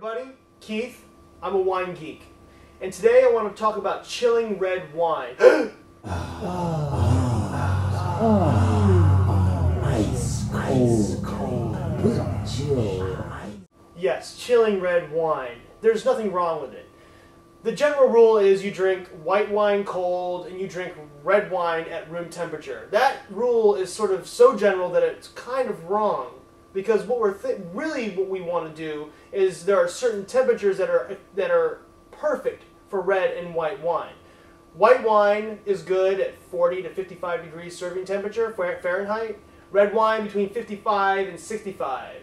everybody, Keith. I'm a wine geek, and today I want to talk about chilling red wine. Ice cold. Chill. Yes, chilling red wine. There's nothing wrong with it. The general rule is you drink white wine cold and you drink red wine at room temperature. That rule is sort of so general that it's kind of wrong, because what we want to do is there are certain temperatures that are perfect for red and white wine. White wine is good at 40 to 55 degrees serving temperature Fahrenheit. Red wine between 55 and 65.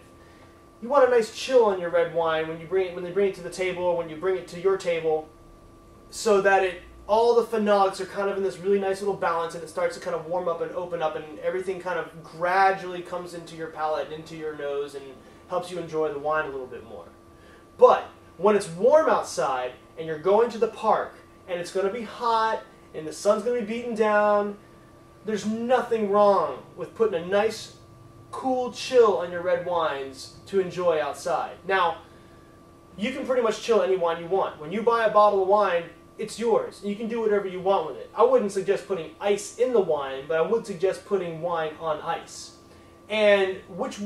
You want a nice chill on your red wine when they bring it to the table, or when you bring it to your table, so that all the phenolics are kind of in this really nice little balance, and it starts to kind of warm up and open up, and everything kind of gradually comes into your palate and into your nose and helps you enjoy the wine a little bit more. But when it's warm outside and you're going to the park and it's going to be hot and the sun's going to be beating down, there's nothing wrong with putting a nice cool chill on your red wines to enjoy outside. Now, you can pretty much chill any wine you want. When you buy a bottle of wine, it's yours. You can do whatever you want with it. I wouldn't suggest putting ice in the wine, but I would suggest putting wine on ice. And what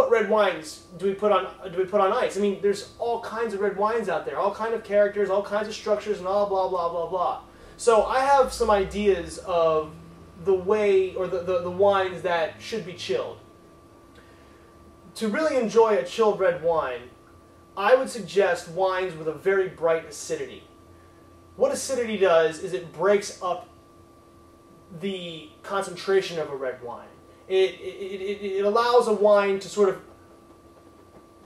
red wines do we put on ice? I mean, there's all kinds of red wines out there, all kinds of characters, all kinds of structures, and all blah blah blah blah. So I have some ideas of the way, or the wines that should be chilled. To really enjoy a chilled red wine, I would suggest wines with a very bright acidity. What acidity does is it breaks up the concentration of a red wine. It allows a wine to sort of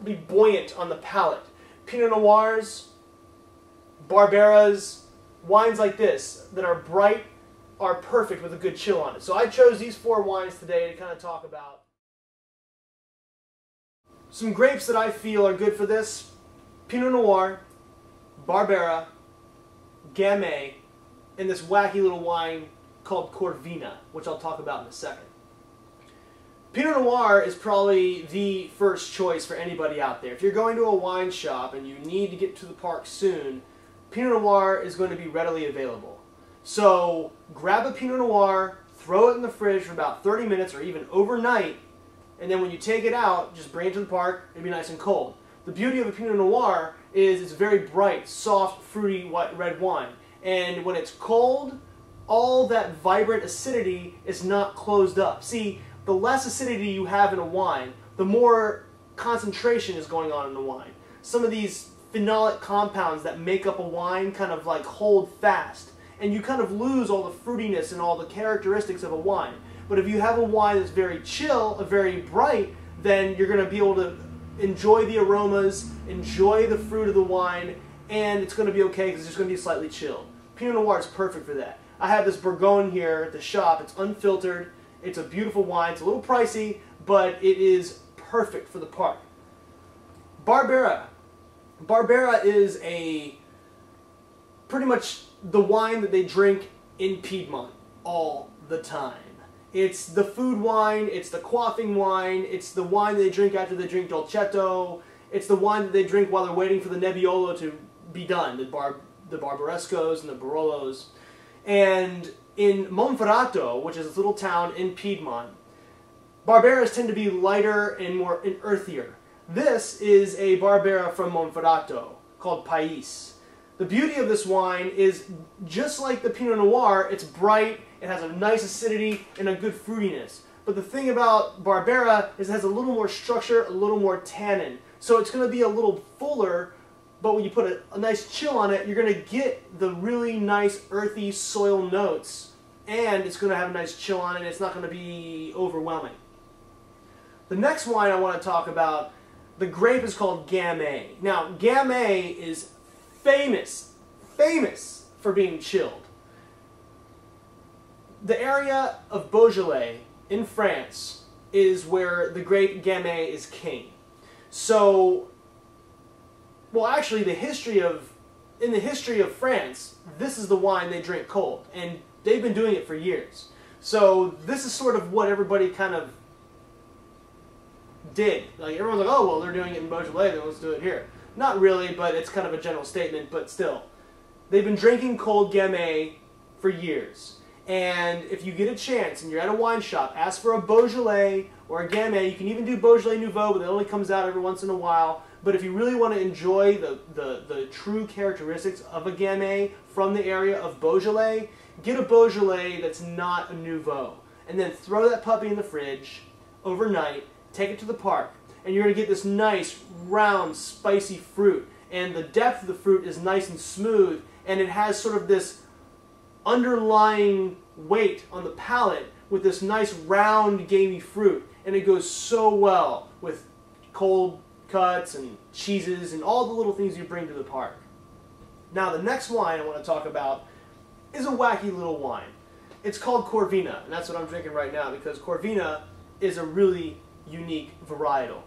be buoyant on the palate. Pinot Noirs, Barberas, wines like this that are bright are perfect with a good chill on it. So I chose these 4 wines today to kind of talk about. Some grapes that I feel are good for this: Pinot Noir, Barbera, Gamay, and this wacky little wine called Corvina, which I'll talk about in a second. Pinot Noir is probably the first choice for anybody out there. If you're going to a wine shop and you need to get to the park soon, Pinot Noir is going to be readily available. So grab a Pinot Noir, throw it in the fridge for about 30 minutes or even overnight, and then when you take it out, just bring it to the park. It'll be nice and cold. The beauty of a Pinot Noir is it's very bright, soft, fruity white red wine. And when it's cold, all that vibrant acidity is not closed up. See, the less acidity you have in a wine, the more concentration is going on in the wine. Some of these phenolic compounds that make up a wine kind of like hold fast, and you kind of lose all the fruitiness and all the characteristics of a wine. But if you have a wine that's very chill, very bright, then you're going to be able to enjoy the aromas, enjoy the fruit of the wine, and it's going to be okay because it's just going to be slightly chilled. Pinot Noir is perfect for that. I have this Bourgogne here at the shop. It's unfiltered. It's a beautiful wine. It's a little pricey, but it is perfect for the park. Barbera. Barbera is pretty much the wine that they drink in Piedmont all the time. It's the food wine, it's the quaffing wine, it's the wine they drink after they drink dolcetto, it's the wine that they drink while they're waiting for the Nebbiolo to be done, the Barbarescos and the Barolos. And in Monferrato, which is this little town in Piedmont, Barberas tend to be lighter and earthier. This is a Barbera from Monferrato called Pais. The beauty of this wine is, just like the Pinot Noir, it's bright, it has a nice acidity, and a good fruitiness. But the thing about Barbera is it has a little more structure, a little more tannin. So it's going to be a little fuller, but when you put a nice chill on it, you're going to get the really nice earthy soil notes, and it's going to have a nice chill on it, and it's not going to be overwhelming. The next wine I want to talk about, the grape is called Gamay. Now, Gamay is famous for being chilled. The area of Beaujolais in France is where the grape Gamay is king. So, well, actually, in the history of France, this is the wine they drink cold, and they've been doing it for years. So this is sort of what everybody kind of did. Like, everyone's like, oh, well, they're doing it in Beaujolais, then let's do it here. Not really, but it's kind of a general statement, but still. They've been drinking cold Gamay for years. And if you get a chance and you're at a wine shop, ask for a Beaujolais or a Gamay. You can even do Beaujolais Nouveau, but it only comes out every once in a while. But if you really want to enjoy the true characteristics of a Gamay from the area of Beaujolais, get a Beaujolais that's not a Nouveau. And then throw that puppy in the fridge overnight, take it to the park, and you're going to get this nice, round, spicy fruit. And the depth of the fruit is nice and smooth, and it has sort of this underlying weight on the palate with this nice, round, gamey fruit. And it goes so well with cold cuts and cheeses and all the little things you bring to the park. Now, the next wine I want to talk about is a wacky little wine. It's called Corvina, and that's what I'm drinking right now because Corvina is a really unique varietal.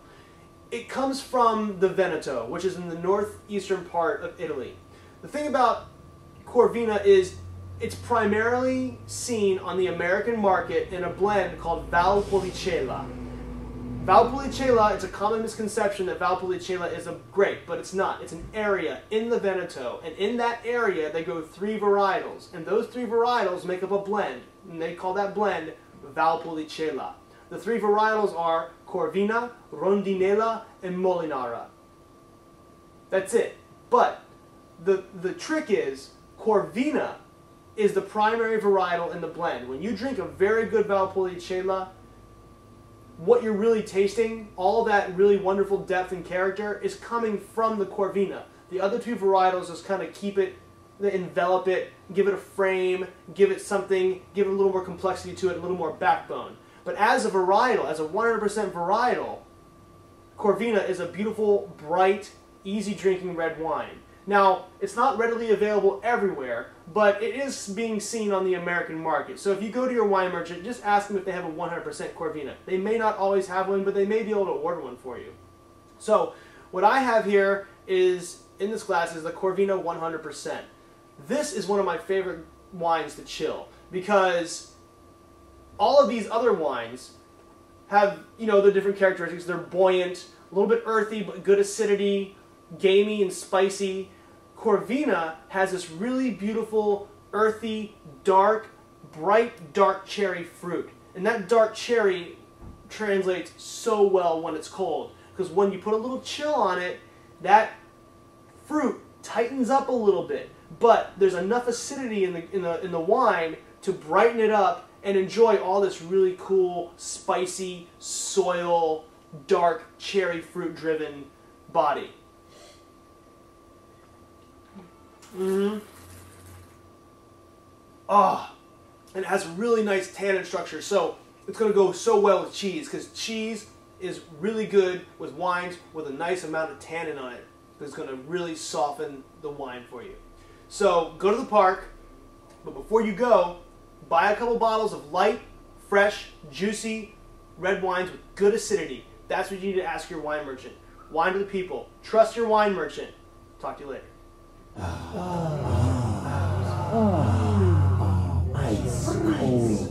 It comes from the Veneto, which is in the northeastern part of Italy. The thing about Corvina is it's primarily seen on the American market in a blend called Valpolicella. Valpolicella, it's a common misconception that Valpolicella is a grape, but it's not. It's an area in the Veneto, and in that area they go 3 varietals, and those 3 varietals make up a blend, and they call that blend Valpolicella. The 3 varietals are Corvina, Rondinella, and Molinara. That's it. But the trick is Corvina is the primary varietal in the blend. When you drink a very good Valpolicella, what you're really tasting, all that really wonderful depth and character, is coming from the Corvina. The other 2 varietals just kind of keep it, they envelop it, give it a frame, give it something, give it a little more complexity to it, a little more backbone. But as a varietal, as a 100% varietal, Corvina is a beautiful, bright, easy drinking red wine. Now, it's not readily available everywhere, but it is being seen on the American market. So if you go to your wine merchant, just ask them if they have a 100% Corvina. They may not always have one, but they may be able to order one for you. So what I have here is, in this glass, is the Corvina 100%. This is one of my favorite wines to chill because all of these other wines have, you know, the different characteristics. They're buoyant, a little bit earthy, but good acidity, gamey and spicy. Corvina has this really beautiful, earthy, dark, bright, dark cherry fruit. And that dark cherry translates so well when it's cold. Because when you put a little chill on it, that fruit tightens up a little bit. But there's enough acidity in the wine to brighten it up and enjoy all this really cool, spicy, soil, dark, cherry fruit-driven body. Oh, and it has really nice tannin structure, so it's going to go so well with cheese, because cheese is really good with wines with a nice amount of tannin on it. It's going to really soften the wine for you. So go to the park, but before you go, buy a couple bottles of light, fresh, juicy red wines with good acidity. That's what you need to ask your wine merchant. Wine to the people. Trust your wine merchant. Talk to you later. Ice cold.